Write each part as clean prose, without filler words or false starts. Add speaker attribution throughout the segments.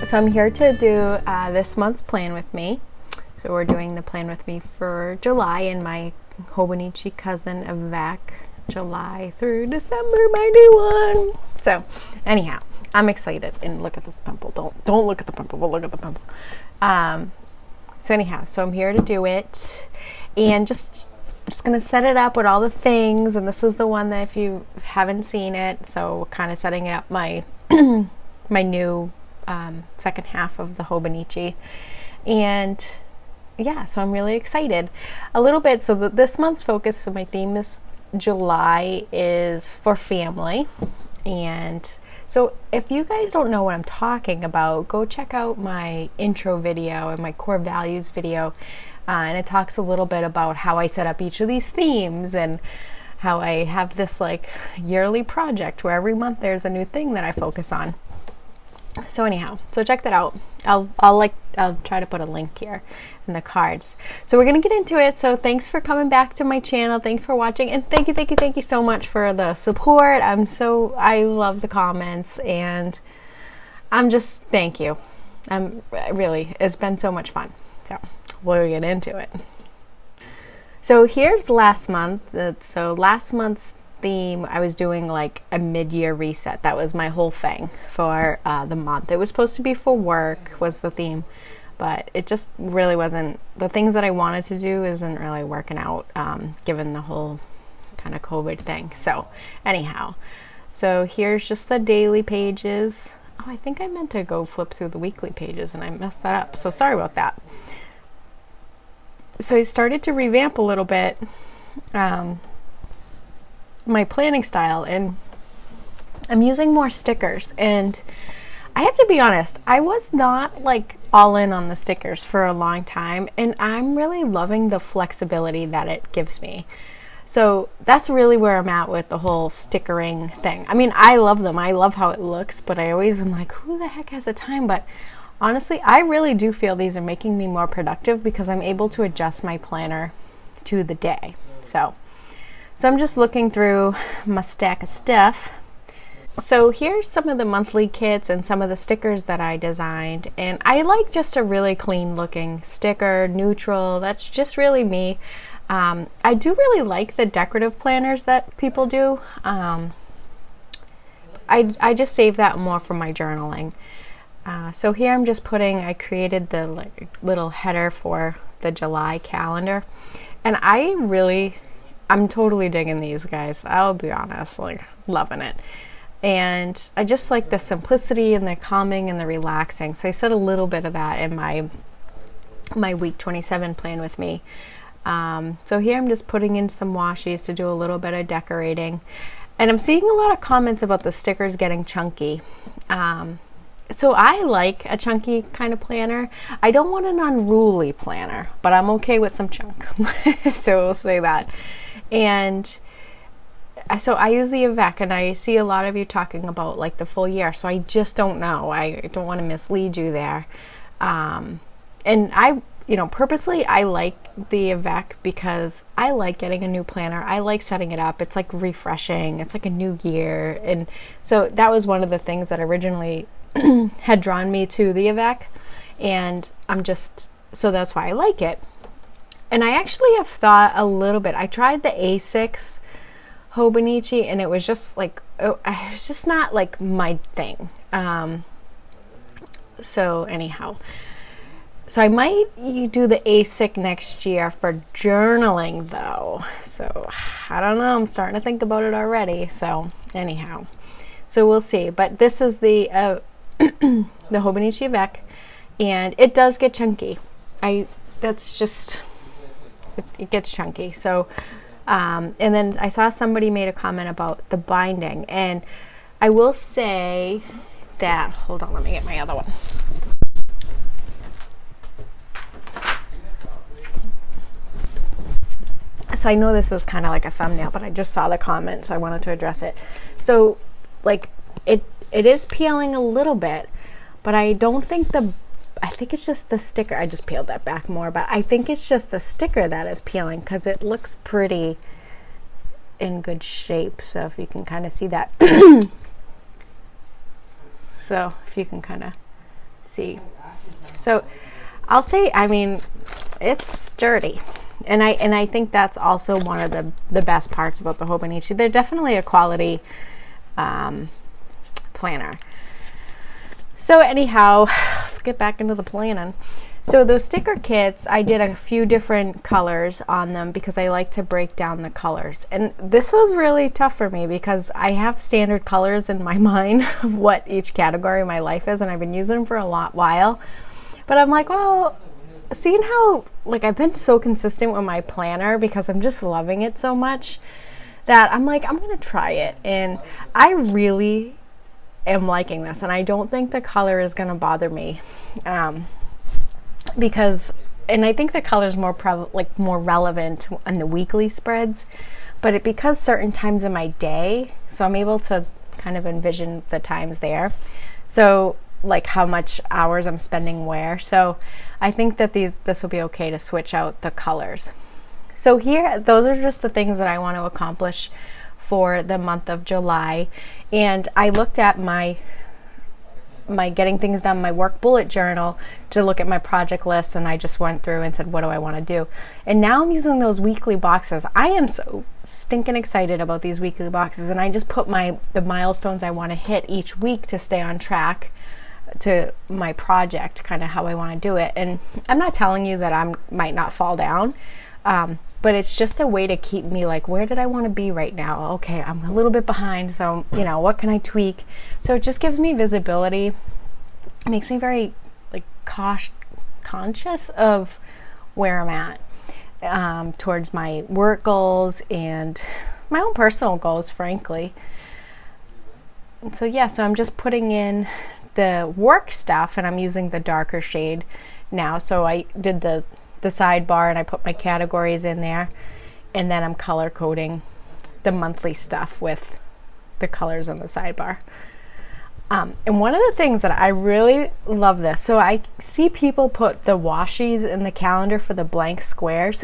Speaker 1: So I'm here to do this month's plan with me. So we're doing the plan with me for July and my Hobonichi Cousin Avec, July through December, my new one. So anyhow, I'm excited. And look at this pimple. Don't look at the pimple, but look at the pimple. So anyhow, so I'm here to do it, and just gonna set it up with all the things. And this is the one that if you haven't seen it, so kind of setting it up my my new second half of the Hobonichi. And yeah, so I'm really excited a little bit. So this month's focus, so my theme is July is for family. And so if you guys don't know what I'm talking about, go check out my intro video and my core values video. And it talks a little bit about how I set up each of these themes and how I have this like yearly project where every month there's a new thing that I focus on. So anyhow, so check that out. I'll try to put a link here in the cards. So we're gonna get into it. So thanks for coming back to my channel. Thanks for watching, and thank you so much for the support. I love the comments, and thank you. It's been so much fun. So we'll get into it. So here's last month. So last month's theme, I was doing like a mid-year reset. That was my whole thing for the month. It was supposed to be for work was the theme, but it just really wasn't. The things that I wanted to do isn't really working out given the whole kind of COVID thing. So anyhow, so here's just the daily pages. Oh, I think I meant to go flip through the weekly pages and I messed that up, so sorry about that. So I started to revamp a little bit my planning style, and I'm using more stickers. And I have to be honest, I was not like all in on the stickers for a long time, and I'm really loving the flexibility that it gives me. So that's really where I'm at with the whole stickering thing. I mean, I love them. I love how it looks, but I always am like, who the heck has the time? But honestly, I really do feel these are making me more productive because I'm able to adjust my planner to the day. So I'm just looking through my stack of stuff. So here's some of the monthly kits and some of the stickers that I designed. And I like just a really clean looking sticker, neutral. That's just really me. I do really like the decorative planners that people do. I just save that more for my journaling. So here I'm just I created the little header for the July calendar. And I'm totally digging these, guys. I'll be honest, like loving it. And I just like the simplicity and the calming and the relaxing. So I said a little bit of that in my week 27 plan with me. So here I'm just putting in some washies to do a little bit of decorating. And I'm seeing a lot of comments about the stickers getting chunky. So I like a chunky kind of planner. I don't want an unruly planner, but I'm okay with some chunk. So we'll say that. And so I use the Avec, and I see a lot of you talking about like the full year. So I just don't know. I don't want to mislead you there. And purposely I like the Avec because I like getting a new planner. I like setting it up. It's like refreshing. It's like a new year. And so that was one of the things that originally had drawn me to the Avec, and so that's why I like it. And I actually have thought a little bit. I tried the A6 Hobonichi, and it was just like, it's just not like my thing. So anyhow, so I might do the A6 next year for journaling though. So I don't know. I'm starting to think about it already. So anyhow, so we'll see. But this is the the Hobonichi Avec, and it does get chunky. It gets chunky. So and then I saw somebody made a comment about the binding, and I will say that, hold on, let me get my other one. So I know this is kind of like a thumbnail, but I just saw the comment, so I wanted to address it. So like it is peeling a little bit, but I don't think I think it's just the sticker. I just peeled that back more, but I think it's just the sticker that is peeling because it looks pretty in good shape. So if you can kind of see that. So if you can kind of see. So I'll say, I mean, it's sturdy. And I think that's also one of the best parts about the Hobonichi. They're definitely a quality planner. So anyhow, let's get back into the planning. So those sticker kits, I did a few different colors on them because I like to break down the colors. And this was really tough for me because I have standard colors in my mind of what each category of my life is, and I've been using them for a while. But I'm like, well, seeing how, like, I've been so consistent with my planner because I'm just loving it so much that I'm like, I'm gonna try it. And I really am liking this, and I don't think the color is gonna bother me. Because, and I think the color is more more relevant on the weekly spreads, but because certain times in my day, so I'm able to kind of envision the times there. So like how much hours I'm spending where. So I think that this will be okay to switch out the colors. So here, those are just the things that I want to accomplish for the month of July. And I looked at my getting things done, my work bullet journal, to look at my project list, and I just went through and said, what do I want to do? And now I'm using those weekly boxes. I am so stinking excited about these weekly boxes, and I just put the milestones I want to hit each week to stay on track to my project, kind of how I want to do it. And I'm not telling you that I might not fall down, but it's just a way to keep me like, where did I want to be right now? Okay, I'm a little bit behind, so you know, what can I tweak? So it just gives me visibility. It makes me very like conscious of where I'm at towards my work goals and my own personal goals, frankly. And so yeah, so I'm just putting in the work stuff, and I'm using the darker shade now. So I did the sidebar, and I put my categories in there, and then I'm color coding the monthly stuff with the colors on the sidebar. And one of the things that I really love this, so I see people put the washies in the calendar for the blank squares.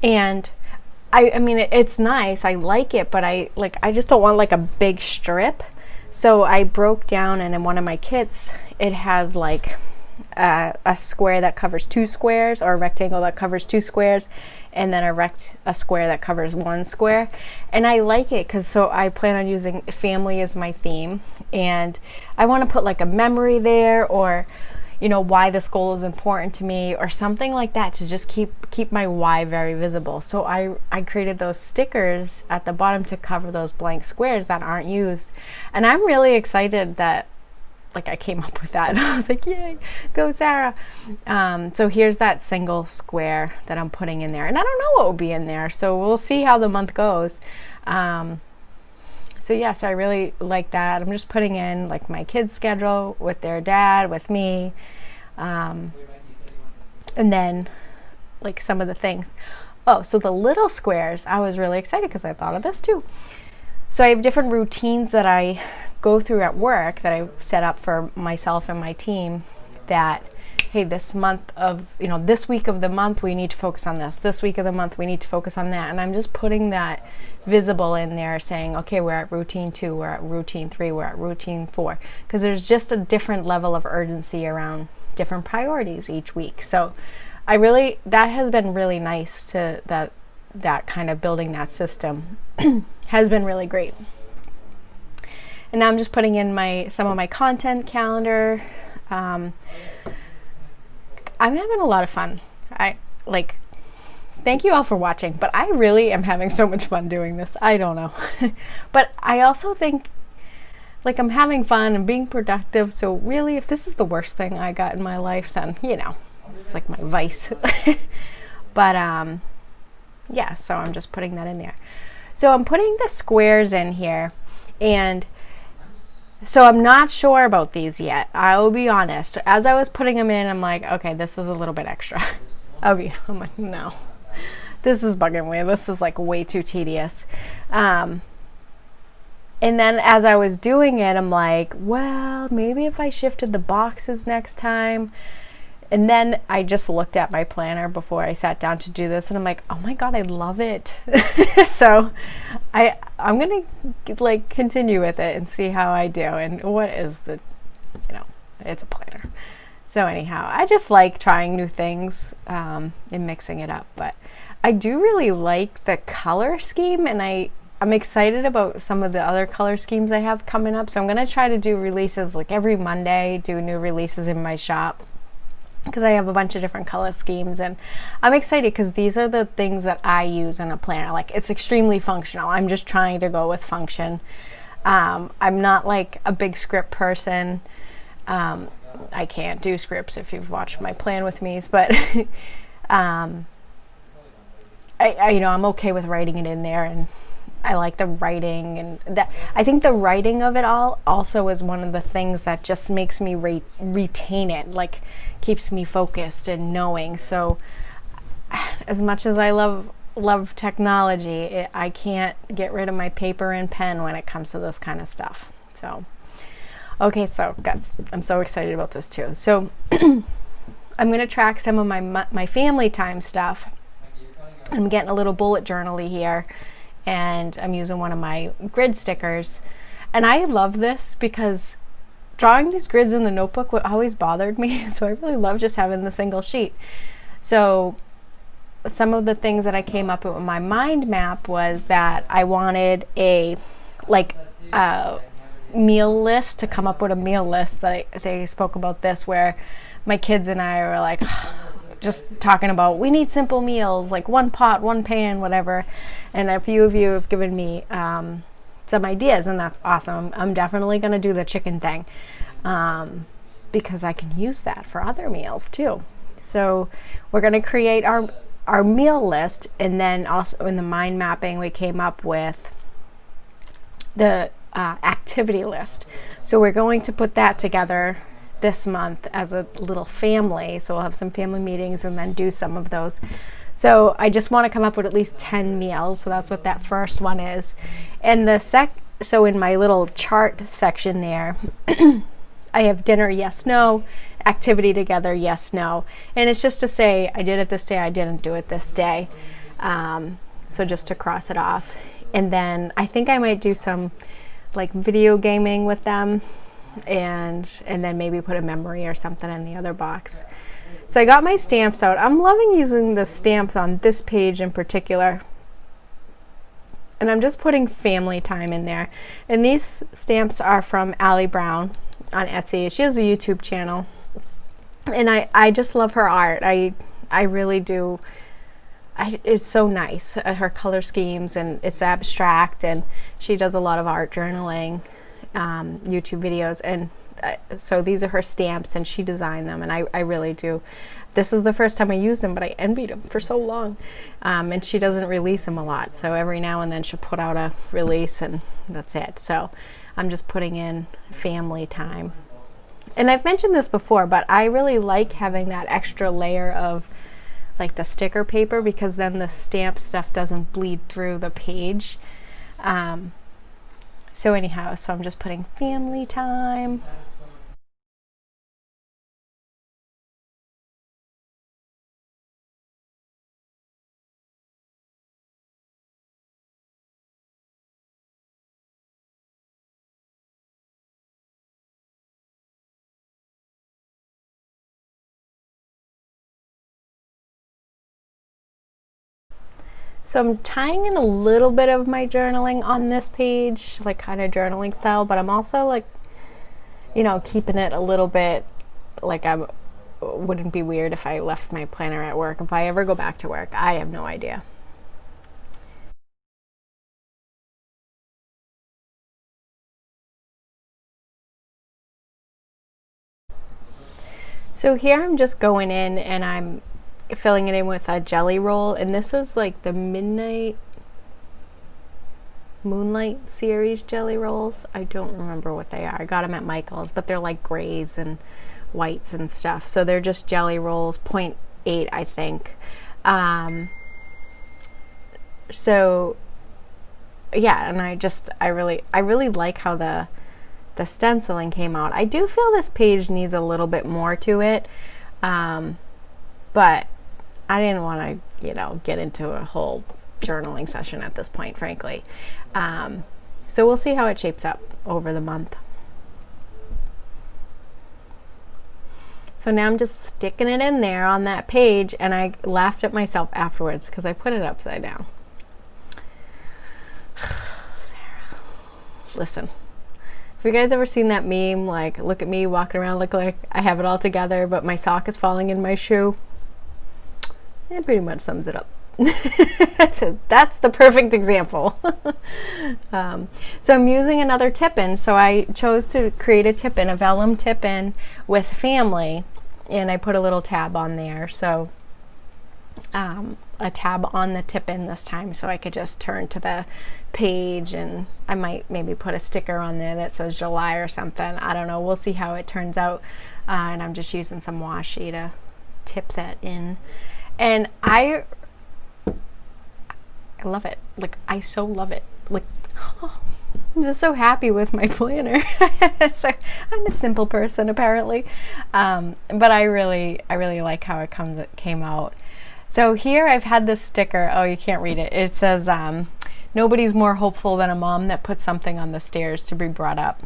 Speaker 1: And I mean, it's nice, I like it, but I just don't want like a big strip. So I broke down, and in one of my kits, it has like a square that covers 2 squares, or a rectangle that covers 2 squares, and then a square that covers 1 square. And I like it because, so I plan on using family as my theme, and I want to put like a memory there, or you know, why this goal is important to me, or something like that, to just keep my why very visible. So I created those stickers at the bottom to cover those blank squares that aren't used. And I'm really excited that like I came up with that. I was like, yay, go Sarah. So here's that single square that I'm putting in there, and I don't know what will be in there, so we'll see how the month goes. So yeah, so I really like that. I'm just putting in like my kids' schedule with their dad, with me, and then like some of the things. Oh, so the little squares, I was really excited because I thought of this too. So I have different routines that I go through at work that I set up for myself and my team, that hey, this month of, you know, this week of the month we need to focus on this week of the month we need to focus on that. And I'm just putting that visible in there, saying, okay, we're at routine 2, we're at routine 3, we're at routine 4, because there's just a different level of urgency around different priorities each week. So that has been really nice, to that kind of building that system has been really great. And now I'm just putting in some of my content calendar. I'm having a lot of fun. Thank you all for watching, but I really am having so much fun doing this. I don't know. But I also think like I'm having fun and being productive. So really, if this is the worst thing I got in my life, then, you know, it's like my vice. But yeah, so I'm just putting that in there. So I'm putting the squares in here, and so I'm not sure about these yet. I will be honest. As I was putting them in, I'm like, okay, this is a little bit extra. I'm like, no, this is bugging me. This is like way too tedious. And then as I was doing it, I'm like, well, maybe if I shifted the boxes next time. And then I just looked at my planner before I sat down to do this, and I'm like, oh my God, I love it. So I'm gonna like continue with it and see how I do. And what is the, it's a planner. So anyhow, I just like trying new things and mixing it up. But I do really like the color scheme, and I'm excited about some of the other color schemes I have coming up. So I'm gonna try to do releases like every Monday, do new releases in my shop, because I have a bunch of different color schemes, and I'm excited because these are the things that I use in a planner. Like, it's extremely functional. I'm just trying to go with function. I'm not like a big script person. I can't do scripts if you've watched my plan with me's, but I'm okay with writing it in there, and I like the writing, and that I think the writing of it all also is one of the things that just makes me retain it, like keeps me focused and knowing. So as much as I love technology, I can't get rid of my paper and pen when it comes to this kind of stuff. So okay, so guys, I'm so excited about this too. So I'm going to track some of my family time stuff. I'm getting a little bullet journal-y here, and I'm using one of my grid stickers. And I love this because drawing these grids in the notebook always bothered me. So I really love just having the single sheet. So some of the things that I came up with my mind map was that I wanted a meal list, to come up with a meal list. That they spoke about this, where my kids and I were like just talking about, we need simple meals, like one pot, one pan, whatever. And a few of you have given me some ideas, and that's awesome. I'm definitely going to do the chicken thing because I can use that for other meals too. So we're going to create our meal list, and then also in the mind mapping we came up with the activity list. So we're going to put that together this month as a little family. So we'll have some family meetings and then do some of those. So I just want to come up with at least 10 meals. So that's what that first one is. And so in my little chart section there, I have dinner, yes, no, activity together, yes, no. And it's just to say, I did it this day, I didn't do it this day. So just to cross it off. And then I think I might do some like video gaming with them, and then maybe put a memory or something in the other box. So I got my stamps out. I'm loving using the stamps on this page in particular, and I'm just putting family time in there. And these stamps are from Allie Brown on Etsy. She has a YouTube channel, and I just love her art. I really do. It's so nice, her color schemes, and it's abstract, and she does a lot of art journaling YouTube videos, and so these are her stamps, and she designed them, and I really do. This is the first time I used them, but I envied them for so long. And she doesn't release them a lot, so every now and then she'll put out a release, and that's it. So I'm just putting in family time. And I've mentioned this before, but I really like having that extra layer of like the sticker paper, because then the stamp stuff doesn't bleed through the page. So anyhow, so I'm just putting family time. So I'm tying in a little bit of my journaling on this page, like kind of journaling style, but I'm also like, keeping it a little bit like wouldn't be weird if I left my planner at work. If I ever go back to work, I have no idea. So here I'm just going in and I'm filling it in with a jelly roll, and this is like the Moonlight series jelly rolls. I don't remember what they are. I got them at Michael's, but they're like grays and whites and stuff. So they're just jelly rolls, 0.8 I think. So yeah, and I really like how the stenciling came out. I do feel this page needs a little bit more to it, but I didn't want to, get into a whole journaling session at this point, frankly. So we'll see how it shapes up over the month. So now I'm just sticking it in there on that page, and I laughed at myself afterwards because I put it upside down. Sarah, listen. Have you guys ever seen that meme, like, look at me walking around, look like I have it all together, but my sock is falling in my shoe? It pretty much sums it up. So that's the perfect example. So I'm using another tip-in. So I chose to create a tip-in, a vellum tip-in with family, and I put a little tab on there. So a tab on the tip-in this time, so I could just turn to the page, and I might maybe put a sticker on there that says July or something. I don't know. We'll see how it turns out. And I'm just using some washi to tip that in. And I love it. Like, I so love it. Like, I'm just so happy with my planner. So I'm a simple person, apparently. But I really like how it came out. So here I've had this sticker. Oh, you can't read it. It says, nobody's more hopeful than a mom that puts something on the stairs to be brought up.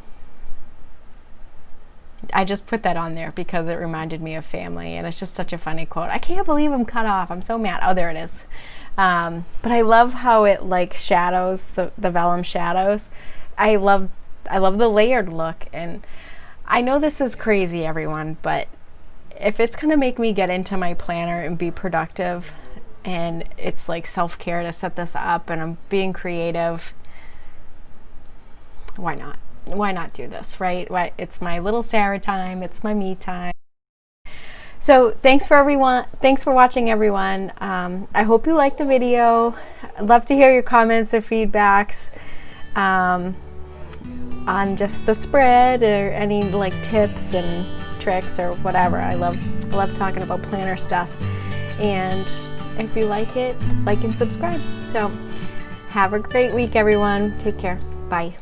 Speaker 1: I just put that on there because it reminded me of family, and it's just such a funny quote. I can't believe I'm cut off. I'm so mad. Oh, there it is. But I love how it like shadows, the vellum shadows. I love the layered look, and I know this is crazy, everyone, but if it's gonna make me get into my planner and be productive, and it's like self-care to set this up, and I'm being creative, why not? Why not do this, right? It's my little Sarah time. It's my me time. So thanks for watching, everyone. I hope you liked the video. I'd love to hear your comments or feedbacks on just the spread, or any like tips and tricks or whatever. I love talking about planner stuff. And if you like it, like and subscribe. So have a great week, everyone. Take care. Bye.